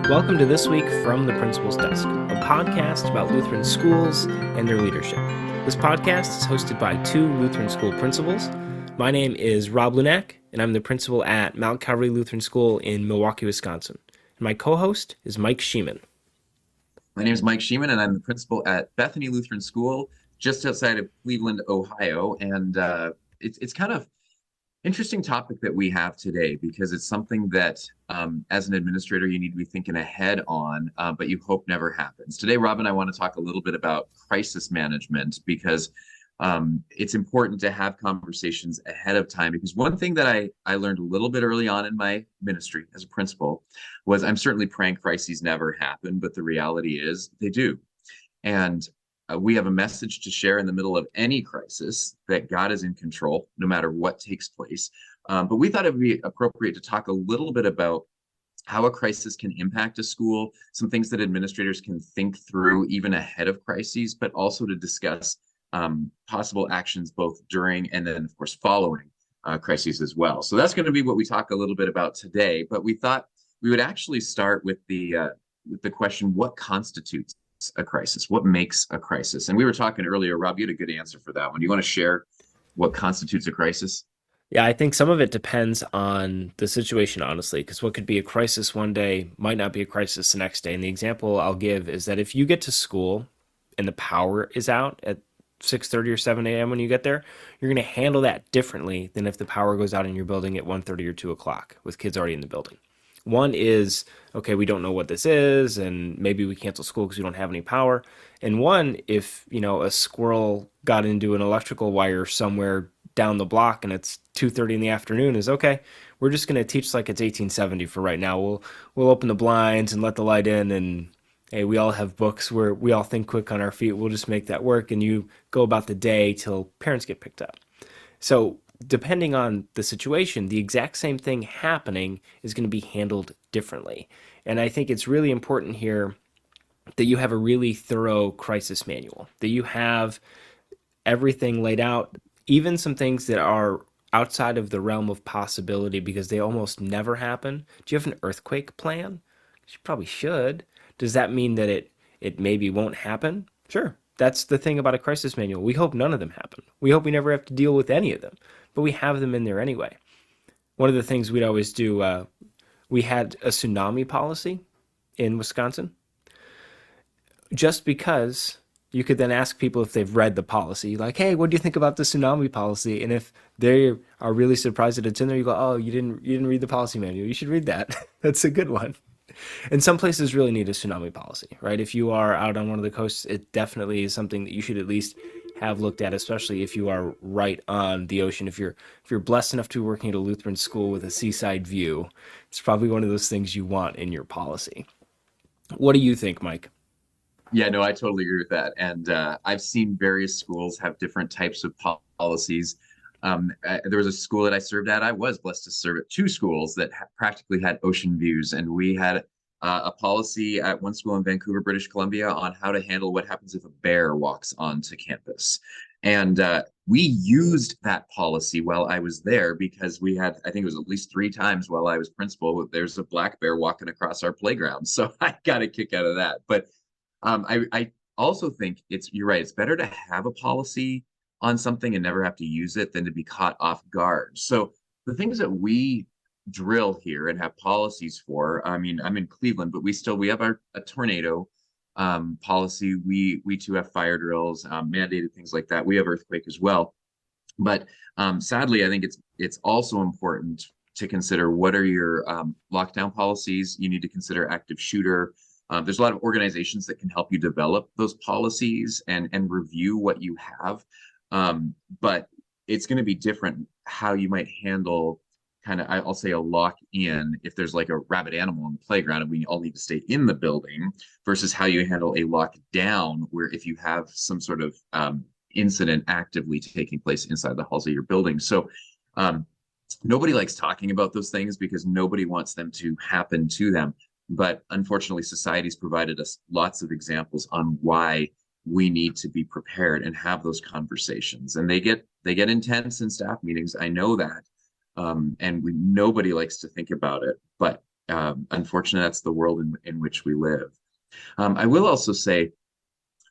Welcome to This Week from the Principal's Desk, a podcast about Lutheran schools and their leadership. This podcast is hosted by two Lutheran school principals. My name is Rob Lunak, and I'm the principal at Mount Calvary Lutheran School in Milwaukee, Wisconsin. And my co-host is Mike Sheeman. My name is Mike Sheeman, and I'm the principal at Bethany Lutheran School, just outside of Cleveland, Ohio. And it's kind of interesting topic that we have today because it's something that, as an administrator, you need to be thinking ahead on, but you hope never happens. Today, Rob and I want to talk a little bit about crisis management because it's important to have conversations ahead of time. Because one thing that I learned a little bit early on in my ministry as a principal was I'm certainly praying crises never happen, but the reality is they do. And we have a message to share in the middle of any crisis that God is in control, no matter what takes place. But we thought it would be appropriate to talk a little bit about how a crisis can impact a school, some things that administrators can think through even ahead of crises, but also to discuss possible actions both during and then, of course, following crises as well. So that's going to be what we talk a little bit about today. But we thought we would actually start with the question, what constitutes a crisis? What makes a crisis? And we were talking earlier, Rob, you had a good answer for that one. Do you want to share what constitutes a crisis? Yeah, I think some of it depends on the situation, honestly, because what could be a crisis one day might not be a crisis the next day. And the example I'll give is that if you get to school and the power is out at 6:30 or 7 a.m. when you get there, you're going to handle that differently than if the power goes out in your building at 1:30 or 2 o'clock with kids already in the building. One is, okay, we don't know what this is, and maybe we cancel school because we don't have any power. And one, if, a squirrel got into an electrical wire somewhere down the block and it's 2:30 in the afternoon, is okay, we're just going to teach like it's 1870 for right now. We'll open the blinds and let the light in, and hey, we all have books where we all think quick on our feet. We'll just make that work, and you go about the day till parents get picked up. So depending on the situation, the exact same thing happening is going to be handled differently. And I think it's really important here that you have a really thorough crisis manual, that you have everything laid out, even some things that are outside of the realm of possibility because they almost never happen. Do you have an earthquake plan? You probably should. Does that mean that it maybe won't happen? Sure. That's the thing about a crisis manual. We hope none of them happen. We hope we never have to deal with any of them, but we have them in there anyway. One of the things we'd always do, we had a tsunami policy in Wisconsin just because you could then ask people if they've read the policy, like, hey, what do you think about the tsunami policy? And if they are really surprised that it's in there, you go, oh, you didn't read the policy manual. You should read that. That's a good one. And some places really need a tsunami policy, right? If you are out on one of the coasts, it definitely is something that you should at least have looked at, especially if you are right on the ocean. If you're blessed enough to be working at a Lutheran school with a seaside view, it's probably one of those things you want in your policy. What do you think, Mike? Yeah, no, I totally agree with that. And I've seen various schools have different types of policies. There was a school that I served at. I was blessed to serve at two schools that practically had ocean views. And we had a policy at one school in Vancouver, British Columbia, on how to handle what happens if a bear walks onto campus. And we used that policy while I was there because we had, I think it was at least 3 times while I was principal, there's a black bear walking across our playground. So I got a kick out of that. But I also think you're right. It's better to have a policy on something and never have to use it than to be caught off guard. So the things that we drill here and have policies for, I mean, I'm in Cleveland, but we have a tornado policy. We too have fire drills, mandated things like that. We have earthquake as well. But sadly, I think it's also important to consider what are your lockdown policies. You need to consider active shooter. There's a lot of organizations that can help you develop those policies and review what you have. But it's going to be different how you might handle kind of, I'll say, a lock in if there's like a rabid animal on the playground and we all need to stay in the building versus how you handle a lockdown where if you have some sort of incident actively taking place inside the halls of your building. So nobody likes talking about those things because nobody wants them to happen to them. But unfortunately, society's provided us lots of examples on why we need to be prepared and have those conversations. And they get intense in staff meetings. I know that. And nobody likes to think about it, but Unfortunately, that's the world in which we live. I will also say,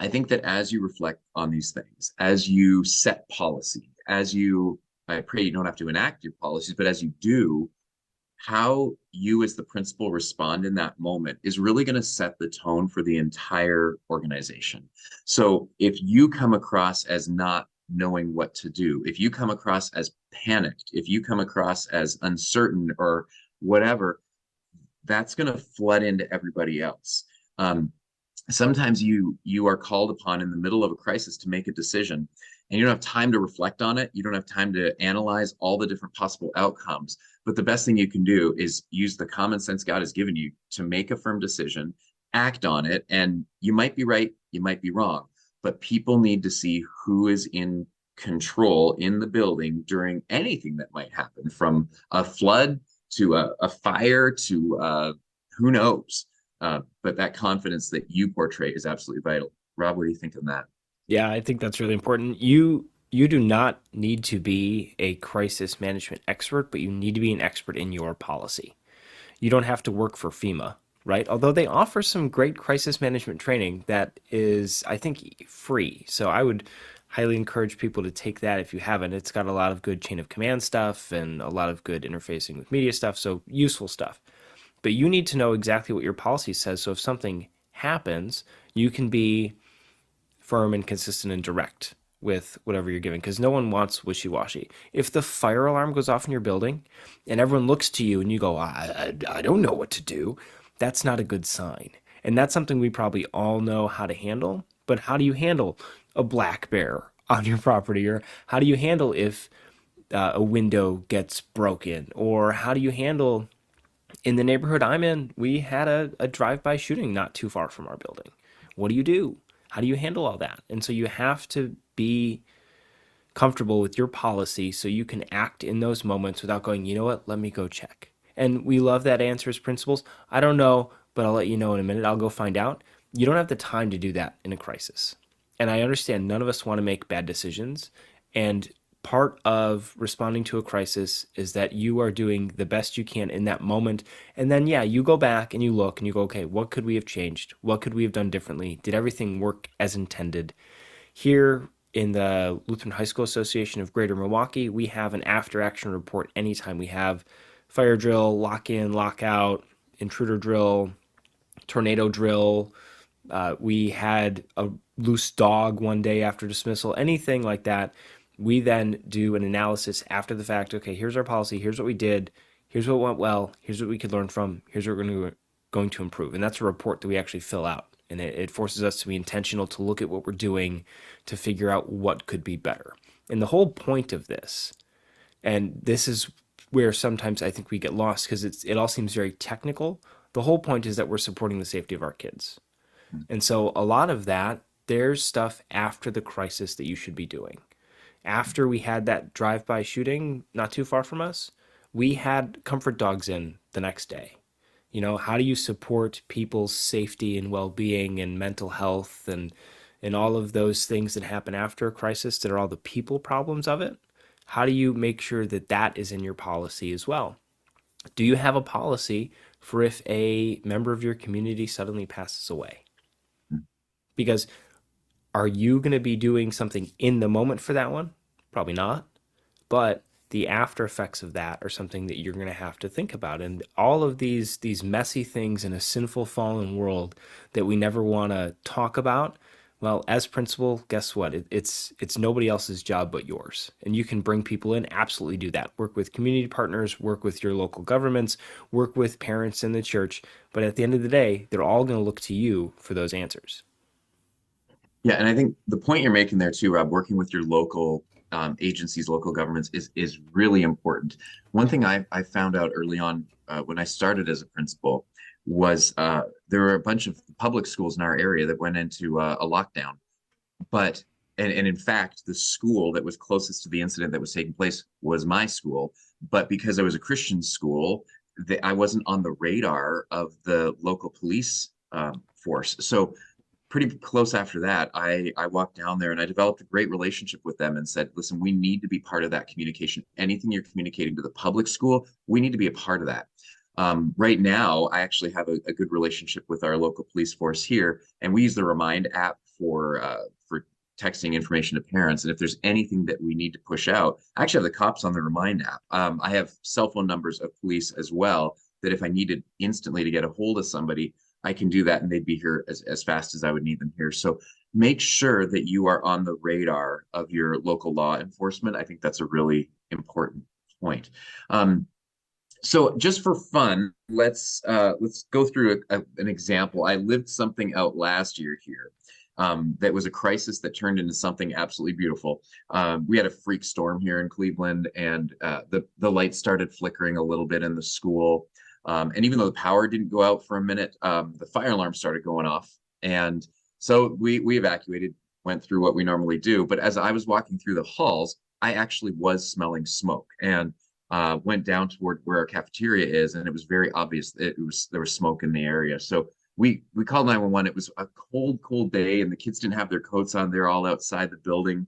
I think that as you reflect on these things, as you set policy, I pray you don't have to enact your policies, but as you do, how you as the principal respond in that moment is really going to set the tone for the entire organization. So if you come across as not knowing what to do, if you come across as panicked, if you come across as uncertain or whatever, that's going to flood into everybody else. Um, Sometimes you are called upon in the middle of a crisis to make a decision, and you don't have time to reflect on it. You don't have time to analyze all the different possible outcomes. But the best thing you can do is use the common sense God has given you to make a firm decision, act on it, and you might be right, you might be wrong, but people need to see who is in control in the building during anything that might happen, from a flood to a fire to who knows. But that confidence that you portray is absolutely vital. Rob, what do you think on that? Yeah, I think that's really important. You do not need to be a crisis management expert, but you need to be an expert in your policy. You don't have to work for FEMA, right? Although they offer some great crisis management training that is, I think, free. So I would highly encourage people to take that if you haven't. It's got a lot of good chain of command stuff and a lot of good interfacing with media stuff, so useful stuff. But you need to know exactly what your policy says. So if something happens, you can be firm and consistent and direct with whatever you're giving because no one wants wishy-washy. If the fire alarm goes off in your building and everyone looks to you and you go, I don't know what to do, that's not a good sign. And that's something we probably all know how to handle. But how do you handle a black bear on your property? Or how do you handle if a window gets broken? Or how do you handle in the neighborhood I'm in, we had a drive-by shooting not too far from our building. What do you do? How do you handle all that? And so you have to be comfortable with your policy so you can act in those moments without going, you know what, let me go check. And we love that answer as principals. I don't know, but I'll let you know in a minute. I'll go find out. You don't have the time to do that in a crisis. And I understand none of us want to make bad decisions. And part of responding to a crisis is that you are doing the best you can in that moment. And then, yeah, you go back and you look and you go, okay, what could we have changed? What could we have done differently? Did everything work as intended? Here in the Lutheran High School Association of Greater Milwaukee, we have an after action report anytime we have fire drill, lock in, lock out, intruder drill, tornado drill. We had a loose dog one day after dismissal, anything like that. We then do an analysis after the fact. Okay, here's our policy. Here's what we did. Here's what went well. Here's what we could learn from. Here's what we're going to improve. And that's a report that we actually fill out. And it forces us to be intentional, to look at what we're doing, to figure out what could be better. And the whole point of this, and this is where sometimes I think we get lost because it all seems very technical. The whole point is that we're supporting the safety of our kids. And so a lot of that, there's stuff after the crisis that you should be doing. After we had that drive-by shooting not too far from us, we had comfort dogs in the next day. You know, how do you support people's safety and well-being and mental health and all of those things that happen after a crisis that are all the people problems of it? How do you make sure that that is in your policy as well? Do you have a policy for if a member of your community suddenly passes away? Because are you going to be doing something in the moment for that one? Probably not. But the after effects of that are something that you're going to have to think about. And all of these messy things in a sinful fallen world that we never want to talk about, well, as principal, guess what? It's nobody else's job but yours. And you can bring people in, absolutely do that. Work with community partners, work with your local governments, work with parents in the church. But at the end of the day, they're all going to look to you for those answers. Yeah, and I think the point you're making there too, Rob, working with your local agencies, local governments is really important. One thing I found out early on when I started as a principal was there were a bunch of public schools in our area that went into a lockdown. But and in fact, the school that was closest to the incident that was taking place was my school. But because I was a Christian school, I wasn't on the radar of the local police force. So pretty close after that, I walked down there and I developed a great relationship with them and said, listen, we need to be part of that communication. Anything you're communicating to the public school, we need to be a part of that. Right now, I actually have a good relationship with our local police force here, and we use the Remind app for texting information to parents. And if there's anything that we need to push out, I actually have the cops on the Remind app. I have cell phone numbers of police as well, that if I needed instantly to get a hold of somebody, I can do that and they'd be here as fast as I would need them here. So make sure that you are on the radar of your local law enforcement. I think that's a really important point. Um, so just for fun, let's go through an example. I lived something out last year here, that was a crisis that turned into something absolutely beautiful. We had a freak storm here in Cleveland, and the lights started flickering a little bit in the school. And even though the power didn't go out for a minute, the fire alarm started going off, and so we evacuated, went through what we normally do. But as I was walking through the halls, I actually was smelling smoke, and went down toward where our cafeteria is, and it was very obvious that there was smoke in the area. So we called 911. It was a cold day, and the kids didn't have their coats on. They're all outside the building.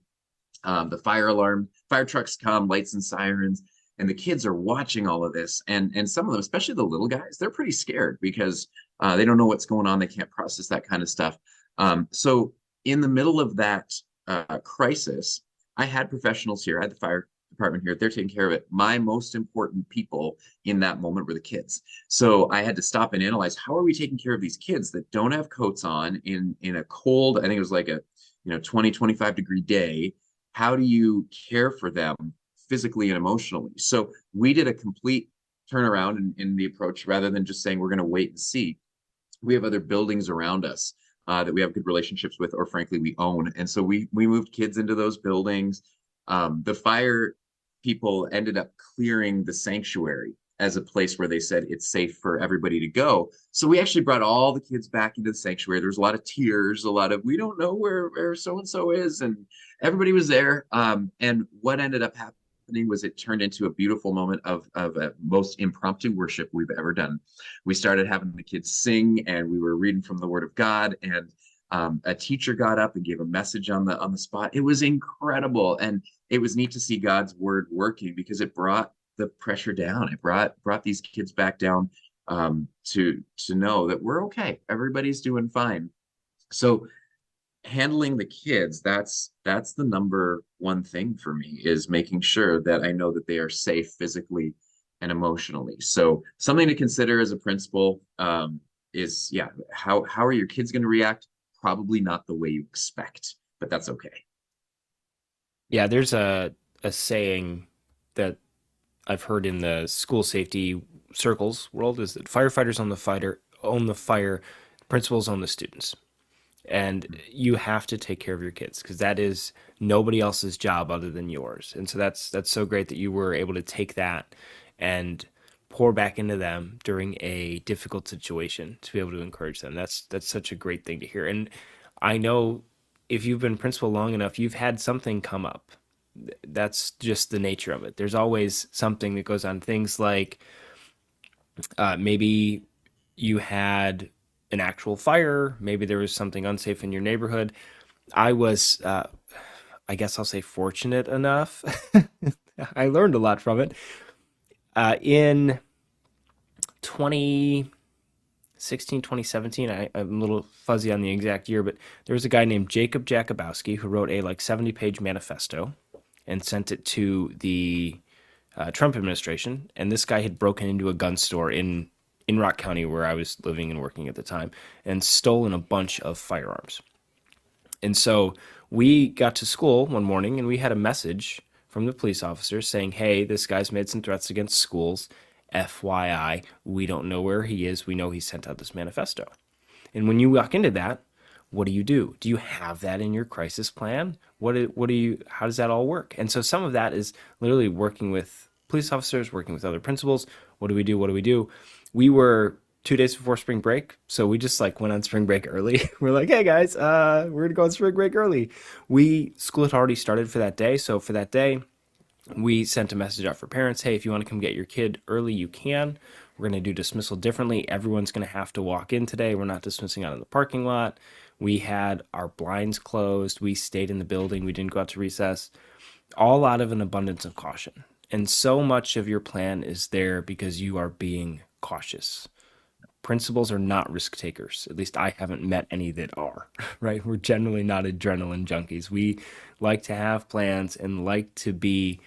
The fire trucks come, lights and sirens, and the kids are watching all of this. And some of them, especially the little guys, they're pretty scared because they don't know what's going on. They can't process that kind of stuff. So in the middle of that crisis, I had professionals here. I had the fire department here. They're taking care of it. My most important people in that moment were the kids. So I had to stop and analyze, how are we taking care of these kids that don't have coats on in a cold, I think it was like a 20, 25-degree day. How do you care for them physically and emotionally? So we did a complete turnaround in the approach. Rather than just saying we're going to wait and see, we have other buildings around us that we have good relationships with, or frankly we own, and so we moved kids into those buildings. The fire people ended up clearing the sanctuary as a place where they said it's safe for everybody to go. So we actually brought all the kids back into the sanctuary. There was a lot of tears, a lot of, we don't know where so and so is, and everybody was there. And what ended up happening was it turned into a beautiful moment of a most impromptu worship we've ever done. We started having the kids sing, and we were reading from the Word of God, and a teacher got up and gave a message on the spot. It was incredible, and it was neat to see God's word working, because it brought the pressure down. It brought these kids back down, to know that we're okay. Everybody's doing fine. So handling the kids, that's the number one thing for me, is making sure that I know that they are safe physically and emotionally. So something to consider as a principal, is, yeah, how are your kids going to react? Probably not the way you expect, but that's okay. Yeah, there's a saying that I've heard in the school safety circles world is that firefighters own the fire, principals own the students. And you have to take care of your kids because that is nobody else's job other than yours. And so that's so great that you were able to take that and pour back into them during a difficult situation to be able to encourage them. That's such a great thing to hear. And I know if you've been principal long enough, you've had something come up. That's just the nature of it. There's always something that goes on. Things like maybe you had an actual fire, maybe there was something unsafe in your neighborhood. I was, I guess I'll say, fortunate enough. I learned a lot from it. In 2016, 2017, I'm a little fuzzy on the exact year, but there was a guy named Jacob Jakubowski who wrote a like 70-page manifesto and sent it to the Trump administration. And this guy had broken into a gun store in Rock County, where I was living and working at the time, and stolen a bunch of firearms. And so we got to school one morning and we had a message from the police officer saying, "Hey, this guy's made some threats against schools. FYI, we don't know where he is. We know he sent out this manifesto." And when you walk into that, what do you do? Do you have that in your crisis plan? What do you, how does that all work? And so some of that is literally working with police officers, working with other principals. What do we do? What do we do? We were 2 days before spring break, so we just like went on spring break early. We're like, "Hey guys, we're gonna go on spring break early." School had already started for that day, so for that day, we sent a message out for parents. "Hey, if you want to come get your kid early, you can. We're going to do dismissal differently. Everyone's going to have to walk in today. We're not dismissing out in the parking lot." We had our blinds closed. We stayed in the building. We didn't go out to recess, all out of an abundance of caution. And so much of your plan is there because you are being cautious. Principals are not risk takers. At least I haven't met any that are, right? We're generally not adrenaline junkies. We like to have plans and like to be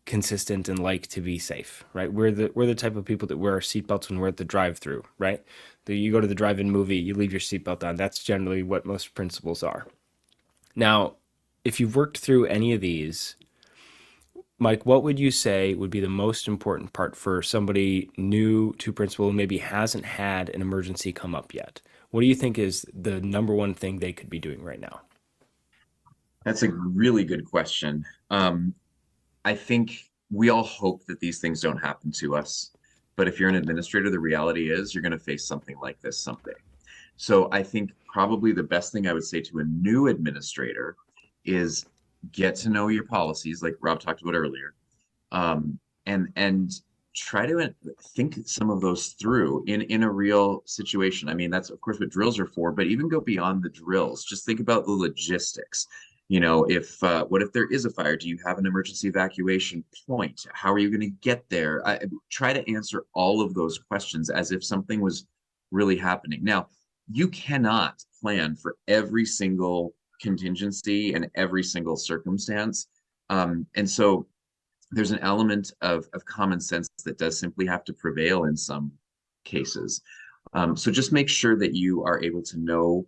consistent and like to be safe, right? We're the type of people that wear our seatbelts when we're at the drive-through, right? You go to the drive-in movie, you leave your seatbelt on. That's generally what most principals are. Now, if you've worked through any of these, Mike, what would you say would be the most important part for somebody new to principal who maybe hasn't had an emergency come up yet? What do you think is the number one thing they could be doing right now? That's a really good question. I think we all hope that these things don't happen to us. But if you're an administrator, the reality is you're going to face something like this someday. So I think probably the best thing I would say to a new administrator is get to know your policies, like Rob talked about earlier, and try to think some of those through in a real situation. I mean, that's of course what drills are for, but even go beyond the drills. Just think about the logistics. If what if there is a fire? Do you have an emergency evacuation point? How are you going to get there? Try to answer all of those questions as if something was really happening. Now, you cannot plan for every single contingency and every single circumstance. And so there's an element of common sense that does simply have to prevail in some cases. So just make sure that you are able to know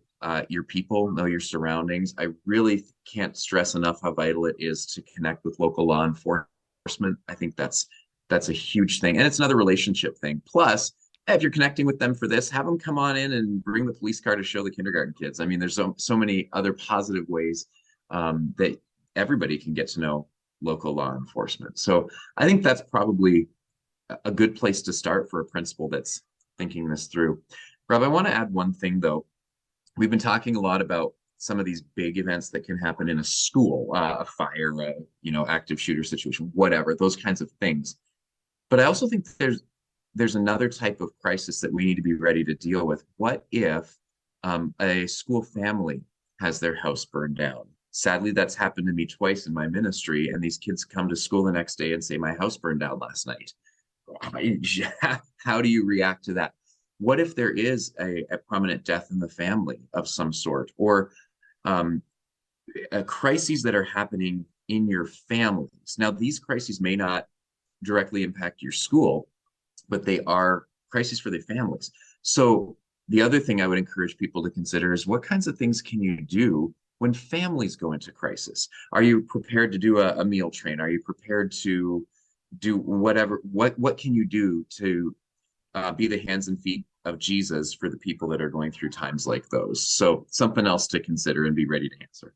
your people, know your surroundings. I really can't stress enough how vital it is to connect with local law enforcement. I think that's a huge thing, and it's another relationship thing. Plus, if you're connecting with them for this, have them come on in and bring the police car to show the kindergarten kids. I mean, there's so many other positive ways that everybody can get to know local law enforcement. So I think that's probably a good place to start for a principal that's thinking this through. Rob, I want to add one thing though. We've been talking a lot about some of these big events that can happen in a school, a fire, active shooter situation, whatever, those kinds of things. But I also think there's another type of crisis that we need to be ready to deal with. What if a school family has their house burned down? Sadly, that's happened to me twice in my ministry, and these kids come to school the next day and say, my house burned down last night. How do you react to that? What if there is a prominent death in the family of some sort, or crises that are happening in your families? Now, these crises may not directly impact your school, but they are crises for their families. So the other thing I would encourage people to consider is what kinds of things can you do when families go into crisis? Are you prepared to do a meal train? Are you prepared to do whatever? What can you do to be the hands and feet of Jesus for the people that are going through times like those? So something else to consider and be ready to answer.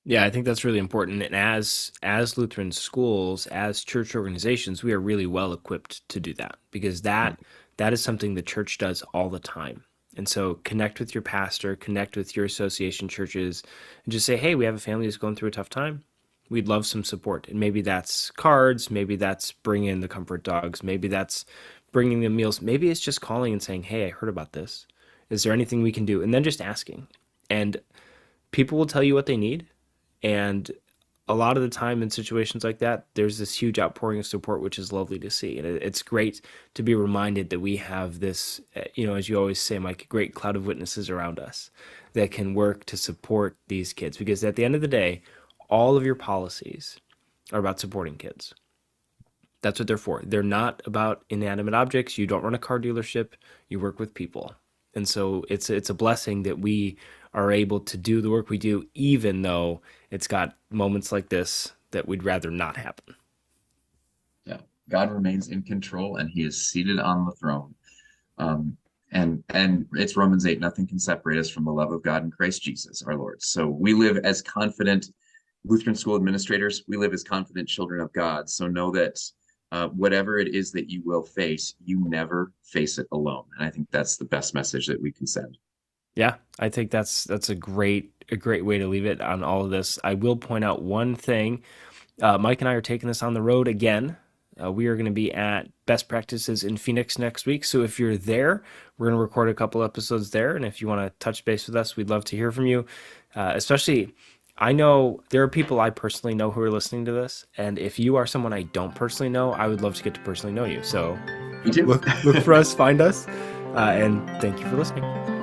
Yeah, I think that's really important. And as Lutheran schools, as church organizations, we are really well equipped to do that because that is something the church does all the time. And so connect with your pastor, connect with your association churches, and just say, hey, we have a family who's going through a tough time. We'd love some support. And maybe that's cards, maybe that's bringing in the comfort dogs, maybe that's bringing the meals, maybe it's just calling and saying, hey, I heard about this. Is there anything we can do? And then just asking. And people will tell you what they need. And a lot of the time in situations like that, there's this huge outpouring of support, which is lovely to see. And it's great to be reminded that we have this, as you always say, Mike, a great cloud of witnesses around us that can work to support these kids. Because at the end of the day, all of your policies are about supporting kids. That's what they're for. They're not about inanimate objects. You don't run a car dealership. You work with people. And so it's a blessing that we are able to do the work we do, even though it's got moments like this that we'd rather not happen. Yeah, God remains in control, and He is seated on the throne. Um, and it's Romans 8. Nothing can separate us from the love of God in Christ Jesus, our Lord. So we live as confident Lutheran school administrators. We live as confident children of God. So know that whatever it is that you will face, you never face it alone. And I think that's the best message that we can send. Yeah, I think that's a great way to leave it on all of this. I will point out one thing. Mike and I are taking this on the road again. We are going to be at Best Practices in Phoenix next week. So if you're there, we're going to record a couple episodes there. And if you want to touch base with us, we'd love to hear from you. Especially, I know there are people I personally know who are listening to this. And if you are someone I don't personally know, I would love to get to personally know you. So Me too. Look for us, find us, and thank you for listening.